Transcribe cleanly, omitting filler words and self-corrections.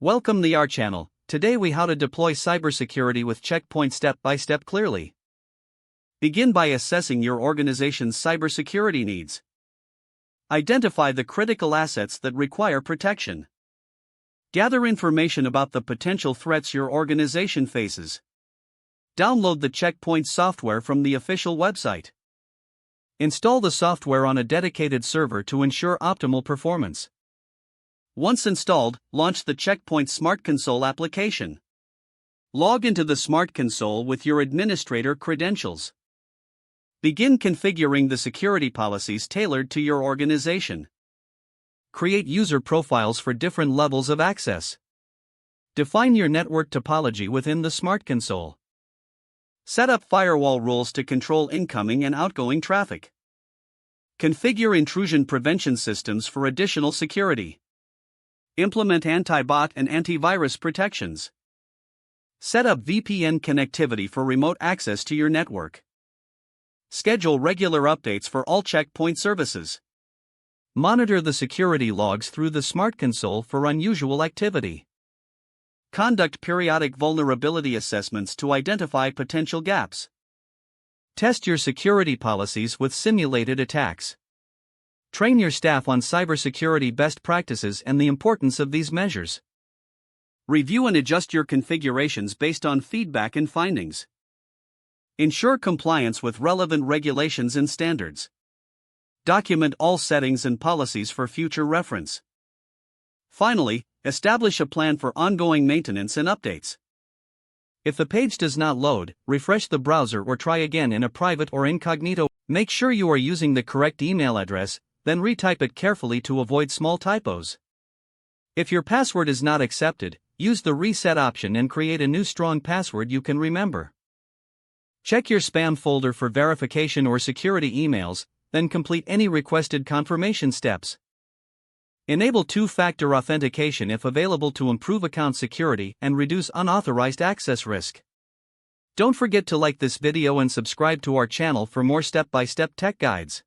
Welcome to our channel. Today we how to deploy cybersecurity with checkpoint step by step clearly. Begin by assessing your organization's cybersecurity needs. Identify the critical assets that require protection. Gather information about the potential threats your organization faces. Download the checkpoint software from the official website. Install the software on a dedicated server to ensure optimal performance. Once installed, launch the Checkpoint Smart Console application. Log into the Smart Console with your administrator credentials. Begin configuring the security policies tailored to your organization. Create user profiles for different levels of access. Define your network topology within the Smart Console. Set up firewall rules to control incoming and outgoing traffic. Configure intrusion prevention systems for additional security. Implement anti-bot and antivirus protections. Set up VPN connectivity for remote access to your network. Schedule regular updates for all checkpoint services. Monitor the security logs through the Smart Console for unusual activity. Conduct periodic vulnerability assessments to identify potential gaps. Test your security policies with simulated attacks. Train your staff on cybersecurity best practices and the importance of these measures. Review and adjust your configurations based on feedback and findings. Ensure compliance with relevant regulations and standards. Document all settings and policies for future reference. Finally, establish a plan for ongoing maintenance and updates. If the page does not load, refresh the browser or try again in a private or incognito. Make sure you are using the correct email address, then retype it carefully to avoid small typos. If your password is not accepted, use the reset option and create a new strong password you can remember. Check your spam folder for verification or security emails, then complete any requested confirmation steps. Enable two-factor authentication if available to improve account security and reduce unauthorized access risk. Don't forget to like this video and subscribe to our channel for more step-by-step tech guides.